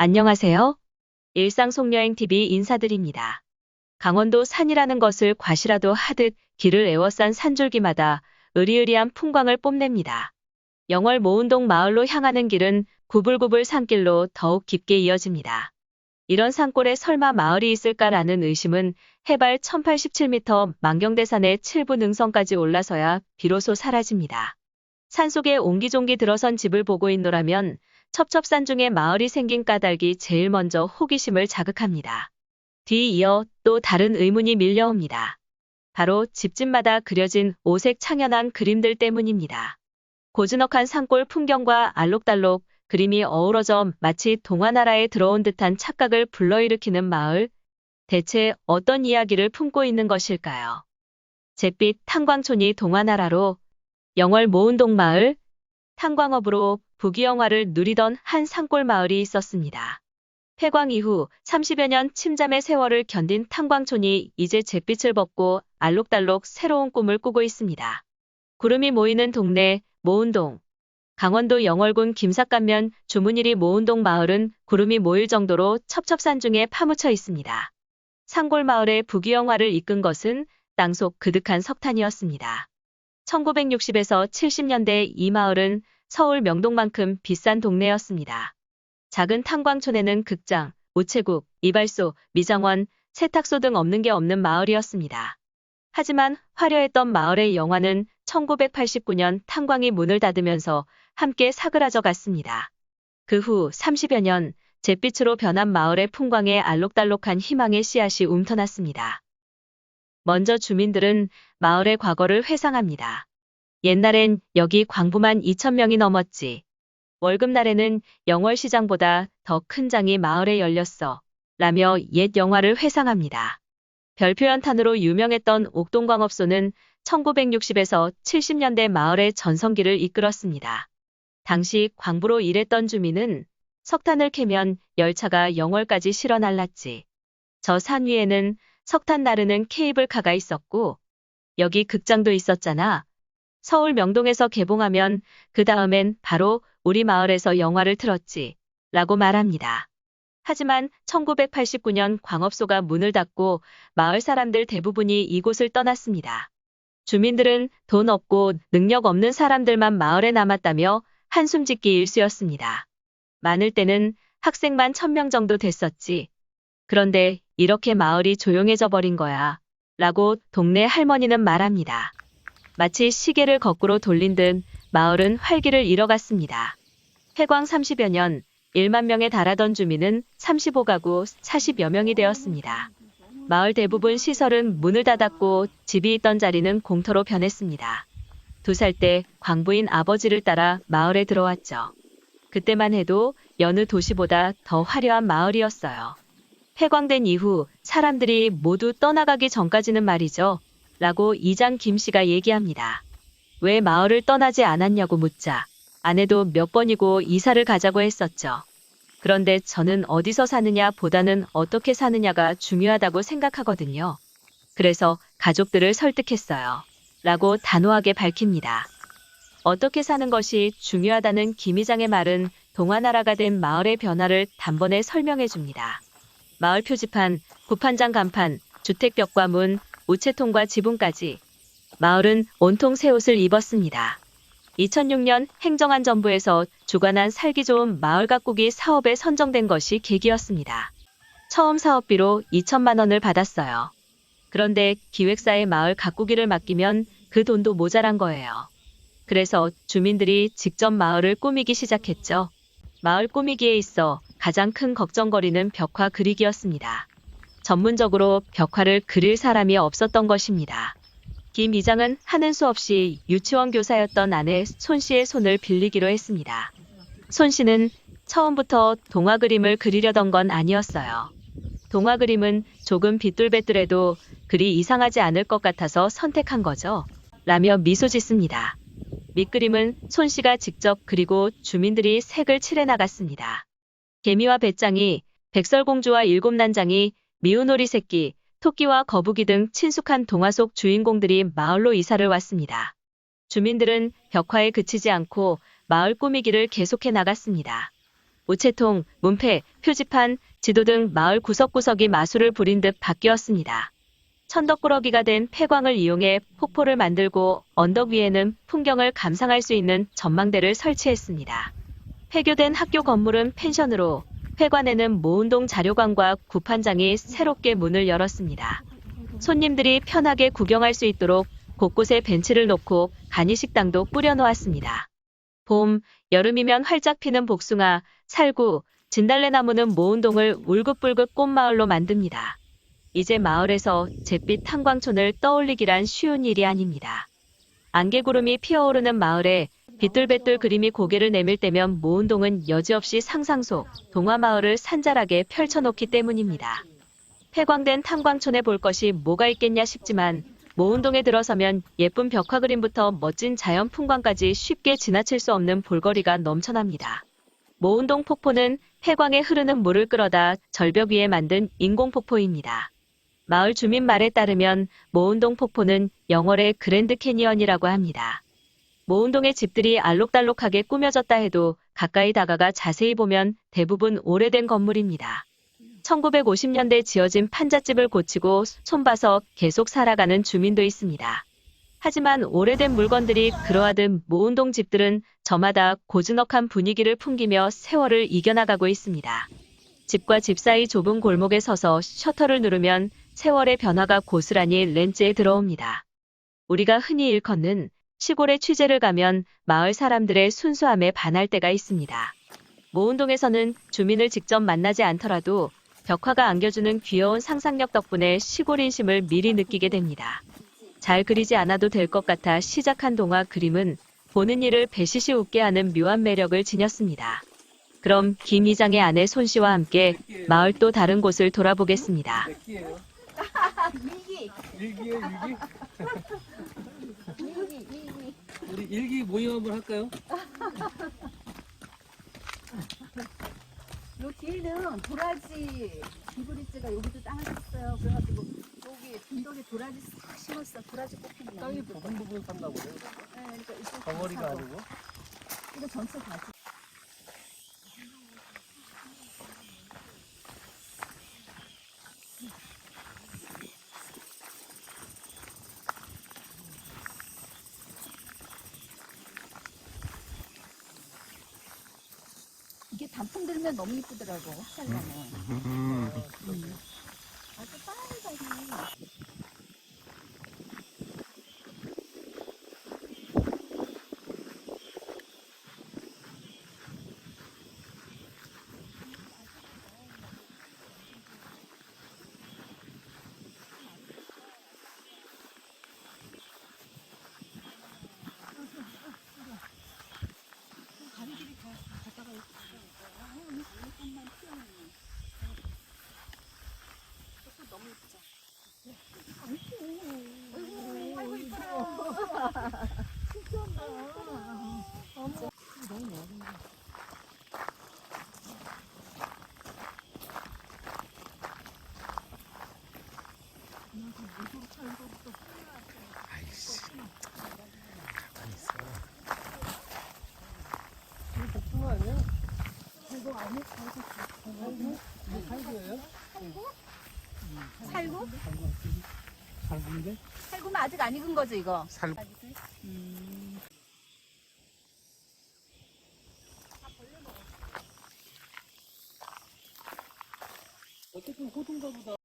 안녕하세요. 일상속여행TV 인사드립니다. 강원도 산이라는 것을 과시라도 하듯 길을 에워싼 산줄기마다 으리으리한 풍광을 뽐냅니다. 영월 모운동 마을로 향하는 길은 구불구불 산길로 더욱 깊게 이어집니다. 이런 산골에 설마 마을이 있을까라는 의심은 해발 1087m 만경대산의 7부 능선까지 올라서야 비로소 사라집니다. 산속에 옹기종기 들어선 집을 보고 있노라면 첩첩산 중에 마을이 생긴 까닭이 제일 먼저 호기심을 자극합니다. 뒤이어 또 다른 의문이 밀려옵니다. 바로 집집마다 그려진 오색 창연한 그림들 때문입니다. 고즈넉한 산골 풍경과 알록달록 그림이 어우러져 마치 동화나라에 들어온 듯한 착각을 불러일으키는 마을. 대체 어떤 이야기를 품고 있는 것일까요? 잿빛 탄광촌이 동화나라로 영월 모운동 마을, 탄광업으로 부귀영화를 누리던 한 산골 마을이 있었습니다. 폐광 이후 30여 년 침잠의 세월을 견딘 탄광촌이 이제 잿빛을 벗고 알록달록 새로운 꿈을 꾸고 있습니다. 구름이 모이는 동네 모운동. 강원도 영월군 김삿간면 주문일이 모운동 마을은 구름이 모일 정도로 첩첩산 중에 파묻혀 있습니다. 산골 마을의 부귀영화를 이끈 것은 땅속 그득한 석탄이었습니다. 1960에서 70년대 이 마을은 서울 명동만큼 비싼 동네였습니다. 작은 탄광촌에는 극장, 우체국, 이발소, 미장원, 세탁소 등 없는 게 없는 마을이었습니다. 하지만 화려했던 마을의 영화는 1989년 탄광이 문을 닫으면서 함께 사그라져 갔습니다. 그 후 30여 년 잿빛으로 변한 마을의 풍광에 알록달록한 희망의 씨앗이 움터났습니다. 먼저 주민들은 마을의 과거를 회상합니다. 옛날엔 여기 광부만 2,000명이 넘었지. 월급날에는 영월시장보다 더 큰 장이 마을에 열렸어. 라며 옛 영화를 회상합니다. 별표연탄으로 유명했던 옥동광업소는 1960에서 70년대 마을의 전성기를 이끌었습니다. 당시 광부로 일했던 주민은 석탄을 캐면 열차가 영월까지 실어 날랐지. 저 산 위에는 석탄 나르는 케이블카가 있었고 여기 극장도 있었잖아. 서울 명동에서 개봉하면 그 다음엔 바로 우리 마을에서 영화를 틀었지. 라고 말합니다. 하지만 1989년 광업소가 문을 닫고 마을 사람들 대부분이 이곳을 떠났습니다. 주민들은 돈 없고 능력 없는 사람들만 마을에 남았다며 한숨 짓기 일쑤였습니다. 많을 때는 학생만 1,000명 정도 됐었지. 그런데 이렇게 마을이 조용해져 버린 거야. 라고 동네 할머니는 말합니다. 마치 시계를 거꾸로 돌린 듯 마을은 활기를 잃어갔습니다. 폐광 30여 년 1만 명에 달하던 주민은 35가구 40여 명이 되었습니다. 마을 대부분 시설은 문을 닫았고 집이 있던 자리는 공터로 변했습니다. 2살 때 광부인 아버지를 따라 마을에 들어왔죠. 그때만 해도 여느 도시보다 더 화려한 마을이었어요. 폐광된 이후 사람들이 모두 떠나가기 전까지는 말이죠. 라고 이장 김씨가 얘기합니다. 왜 마을을 떠나지 않았냐고 묻자 아내도 몇 번이고 이사를 가자고 했었죠. 그런데 저는 어디서 사느냐 보다는 어떻게 사느냐가 중요하다고 생각하거든요. 그래서 가족들을 설득했어요. 라고 단호하게 밝힙니다. 어떻게 사는 것이 중요하다는 김 이장의 말은 동화나라가 된 마을의 변화를 단번에 설명해 줍니다. 마을 표지판, 구판장 간판, 주택벽과 문, 우체통과 지붕까지 마을은 온통 새 옷을 입었습니다. 2006년 행정안전부에서 주관한 살기 좋은 마을 가꾸기 사업에 선정된 것이 계기였습니다. 처음 사업비로 2천만 원을 받았어요. 그런데 기획사에 마을 가꾸기를 맡기면 그 돈도 모자란 거예요. 그래서 주민들이 직접 마을을 꾸미기 시작했죠. 마을 꾸미기에 있어 가장 큰 걱정거리는 벽화 그리기였습니다. 전문적으로 벽화를 그릴 사람이 없었던 것입니다. 김 이장은 하는 수 없이 유치원 교사였던 아내 손 씨의 손을 빌리기로 했습니다. 손 씨는 처음부터 동화 그림을 그리려던 건 아니었어요. 동화 그림은 조금 비뚤배뚤해도 그리 이상하지 않을 것 같아서 선택한 거죠. 라며 미소 짓습니다. 밑그림은 손 씨가 직접 그리고 주민들이 색을 칠해 나갔습니다. 개미와 배짱이, 백설공주와 일곱난장이, 미운오리 새끼, 토끼와 거북이 등 친숙한 동화 속 주인공들이 마을로 이사를 왔습니다. 주민들은 벽화에 그치지 않고 마을 꾸미기를 계속해 나갔습니다. 우체통, 문패, 표지판, 지도 등 마을 구석구석이 마술을 부린 듯 바뀌었습니다. 천덕꾸러기가 된 폐광을 이용해 폭포를 만들고 언덕 위에는 풍경을 감상할 수 있는 전망대를 설치했습니다. 폐교된 학교 건물은 펜션으로, 회관에는 모운동 자료관과 구판장이 새롭게 문을 열었습니다. 손님들이 편하게 구경할 수 있도록 곳곳에 벤치를 놓고 간이식당도 꾸려놓았습니다. 봄, 여름이면 활짝 피는 복숭아, 살구, 진달래나무는 모운동을 울긋불긋 꽃마을로 만듭니다. 이제 마을에서 잿빛 탄광촌을 떠올리기란 쉬운 일이 아닙니다. 안개구름이 피어오르는 마을에 빗돌뱃돌 그림이 고개를 내밀 때면 모운동은 여지없이 상상 속 동화마을을 산잘하게 펼쳐놓기 때문입니다. 폐광된 탄광촌에 볼 것이 뭐가 있겠냐 싶지만 모운동에 들어서면 예쁜 벽화 그림부터 멋진 자연 풍광까지 쉽게 지나칠 수 없는 볼거리가 넘쳐납니다. 모운동 폭포는 폐광에 흐르는 물을 끌어다 절벽 위에 만든 인공폭포입니다. 마을 주민 말에 따르면 모운동 폭포는 영월의 그랜드 캐니언이라고 합니다. 모운동의 집들이 알록달록하게 꾸며졌다 해도 가까이 다가가 자세히 보면 대부분 오래된 건물입니다. 1950년대 지어진 판잣집을 고치고 손봐서 계속 살아가는 주민도 있습니다. 하지만 오래된 물건들이 그러하듯 모운동 집들은 저마다 고즈넉한 분위기를 풍기며 세월을 이겨나가고 있습니다. 집과 집 사이 좁은 골목에 서서 셔터를 누르면 세월의 변화가 고스란히 렌즈에 들어옵니다. 우리가 흔히 일컫는 시골에 취재를 가면 마을 사람들의 순수함에 반할 때가 있습니다. 모운동에서는 주민을 직접 만나지 않더라도 벽화가 안겨주는 귀여운 상상력 덕분에 시골 인심을 미리 느끼게 됩니다. 잘 그리지 않아도 될 것 같아 시작한 동화 그림은 보는 이를 배시시 웃게 하는 묘한 매력을 지녔습니다. 그럼 김 이장의 아내 손씨와 함께 마을 또 다른 곳을 돌아보겠습니다. 일기예요, 우리 일기 모임 한번 할까요? 요 뒤에는 도라지 비브리지가 여기도 땅을 샀어요. 그래가지고 여기 진덕에 도라지 싹 심었어. 도라지 꽃 피는 땅이 부분 부분 샀나 보네. 네, 그러니까 이쪽 덩어리가 사고. 아니고. 이거 전체 다지. 이게 단풍 들면 너무 이쁘더라고. 햇살나면. 아주 빨갛게. 이거 복숭아 아니야? 이거 아니? 살구예요? 살구? 살구인데? 살구면 아직 안 익은 거죠, 이거? 살구. 어쨌든 호두인가 보다.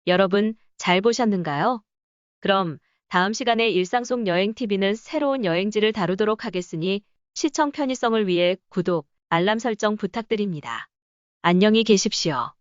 여러분, 잘 보셨는가요? 그럼 다음 시간에 일상 속 여행 TV는 새로운 여행지를 다루도록 하겠으니 시청 편의성을 위해 구독, 알람 설정 부탁드립니다. 안녕히 계십시오.